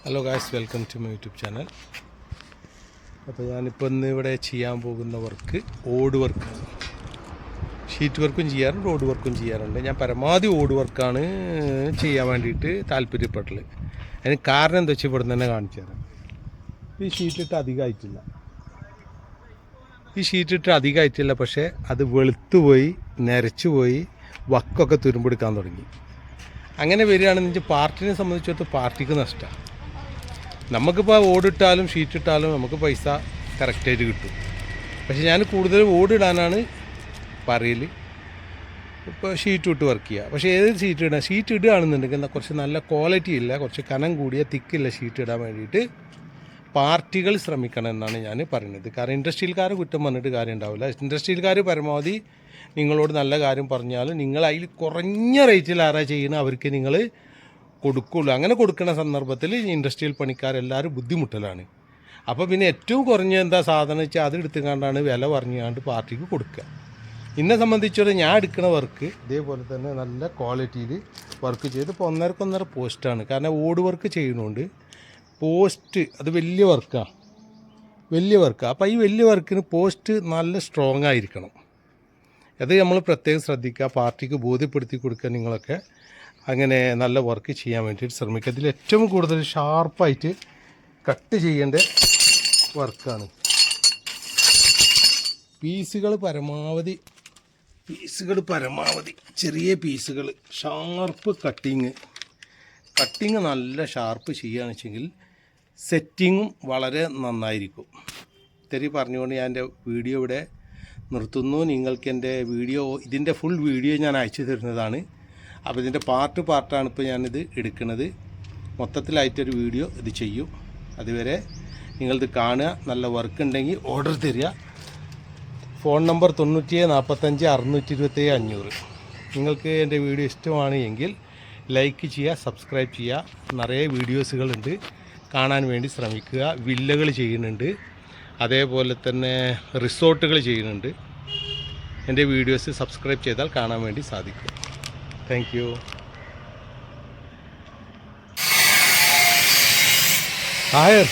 Hello guys, welcome to my YouTube channel. അപ്പോൾ ഞാനിപ്പോൾ ഇന്ന് ഇവിടെ ചെയ്യാൻ പോകുന്ന വർക്ക് ഓട് വർക്കാണ്. ഷീറ്റ് വർക്കും ചെയ്യാറുണ്ട്, ഓട് വർക്കും ചെയ്യാറുണ്ട്. ഞാൻ പരമാവധി ഓട് വർക്കാണ് ചെയ്യാൻ വേണ്ടിയിട്ട് താല്പര്യപ്പെട്ടുള്ളത്. അതിന് കാരണം എന്താ വെച്ചാൽ ഇവിടെ തന്നെ കാണിച്ചു തരാം. ഈ ഷീറ്റിട്ട് അധികമായിട്ടില്ല, പക്ഷേ അത് വെളുത്തു പോയി, നരച്ചു പോയി, വക്കൊക്കെ തുരുമ്പെടുക്കാൻ തുടങ്ങി. അങ്ങനെ വരികയാണെന്ന് വെച്ചാൽ പാർട്ടിനെ സംബന്ധിച്ചിടത്തോളം പാർട്ടിക്ക് നഷ്ടമാണ്. നമുക്കിപ്പോൾ ഓടിട്ടാലും ഷീറ്റിട്ടാലും നമുക്ക് പൈസ കറക്റ്റായിട്ട് കിട്ടും. പക്ഷേ ഞാൻ കൂടുതൽ ഓടിടാനാണ് പറയൽ. ഇപ്പോൾ ഷീറ്റ് ഇട്ട് വർക്ക് ചെയ്യുക. പക്ഷേ ഏത് ഷീറ്റ് ഇടുകയാണെന്നുണ്ടെങ്കിൽ കുറച്ച് നല്ല ക്വാളിറ്റി ഇല്ല, കുറച്ച് കനം കൂടിയ തിക്കില്ല ഷീറ്റ് ഇടാൻ വേണ്ടിയിട്ട് പാർട്ടികൾ ശ്രമിക്കണം എന്നാണ് ഞാൻ പറയുന്നത്. കാരണം ഇൻഡസ്ട്രിയൽക്കാർ കുറ്റം പറഞ്ഞിട്ട് കാര്യം ഉണ്ടാവില്ല. ഇൻഡസ്ട്രിയൽക്കാർ പരമാവധി നിങ്ങളോട് നല്ല കാര്യം പറഞ്ഞാലും നിങ്ങൾ അതിൽ കുറഞ്ഞ റേറ്റിൽ ആരാ ചെയ്യുന്നത് അവർക്ക് നിങ്ങൾ കൊടുക്കുള്ളൂ. അങ്ങനെ കൊടുക്കുന്ന സന്ദർഭത്തിൽ ഇൻഡസ്ട്രിയൽ പണിക്കാരെല്ലാവരും ബുദ്ധിമുട്ടലാണ്. അപ്പോൾ പിന്നെ ഏറ്റവും കുറഞ്ഞ എന്താ സാധനം വെച്ചാൽ അത് എടുത്തുകൊണ്ടാണ് വില പറഞ്ഞുകൊണ്ട് പാർട്ടിക്ക് കൊടുക്കുക. എന്നെ സംബന്ധിച്ചോളം ഞാൻ എടുക്കുന്ന വർക്ക് ഇതേപോലെ തന്നെ നല്ല ക്വാളിറ്റിയിൽ വർക്ക് ചെയ്ത് ഇപ്പോൾ ഒന്നര പോസ്റ്റാണ്. കാരണം ഓട് വർക്ക് ചെയ്യുന്നതുകൊണ്ട് പോസ്റ്റ് അത് വലിയ വർക്കാണ്. അപ്പോൾ ഈ വലിയ വർക്കിന് പോസ്റ്റ് നല്ല സ്ട്രോങ് ആയിരിക്കണം. അത് നമ്മൾ പ്രത്യേകം ശ്രദ്ധിക്കുക, പാർട്ടിക്ക് ബോധ്യപ്പെടുത്തി കൊടുക്കുക. നിങ്ങളൊക്കെ അങ്ങനെ നല്ല വർക്ക് ചെയ്യാൻ വേണ്ടിയിട്ട് ശ്രമിക്കുക. ഇതിൽ ഏറ്റവും കൂടുതൽ ഷാർപ്പായിട്ട് കട്ട് ചെയ്യേണ്ട വർക്കാണ്. പീസുകൾ പരമാവധി ചെറിയ പീസുകൾ, ഷാർപ്പ് കട്ടിങ് നല്ല ഷാർപ്പ് ചെയ്യുകയാണെന്ന് വെച്ചെങ്കിൽ സെറ്റിങ്ങും വളരെ നന്നായിരിക്കും. ഇത്തിരി പറഞ്ഞുകൊണ്ട് ഞാൻ എൻ്റെ വീഡിയോ ഇവിടെ നിർത്തുന്നു. നിങ്ങൾക്ക് എൻ്റെ ഇതിൻ്റെ ഫുൾ വീഡിയോ ഞാൻ അയച്ചു തരുന്നതാണ്. അപ്പോൾ ഇതിൻ്റെ പാർട്ടാണ് ഇപ്പോൾ ഞാനിത് എടുക്കുന്നത്. മൊത്തത്തിലായിട്ടൊരു വീഡിയോ ഇത് ചെയ്യും. അതുവരെ നിങ്ങളിത് കാണുക. നല്ല വർക്ക് ഉണ്ടെങ്കിൽ ഓർഡർ തരിക. Phone number 97 45 627 500. നിങ്ങൾക്ക് എൻ്റെ വീഡിയോ ഇഷ്ടമാണ് എങ്കിൽ ലൈക്ക് ചെയ്യുക, സബ്സ്ക്രൈബ് ചെയ്യുക. നിറയെ വീഡിയോസുകളുണ്ട്, കാണാൻ വേണ്ടി ശ്രമിക്കുക. വില്ലകൾ ചെയ്യുന്നുണ്ട്, അതേപോലെ തന്നെ റിസോർട്ടുകൾ ചെയ്യുന്നുണ്ട്. എൻ്റെ വീഡിയോസ് സബ്സ്ക്രൈബ് ചെയ്താൽ കാണാൻ വേണ്ടി സാധിക്കും. Thank you. Higher.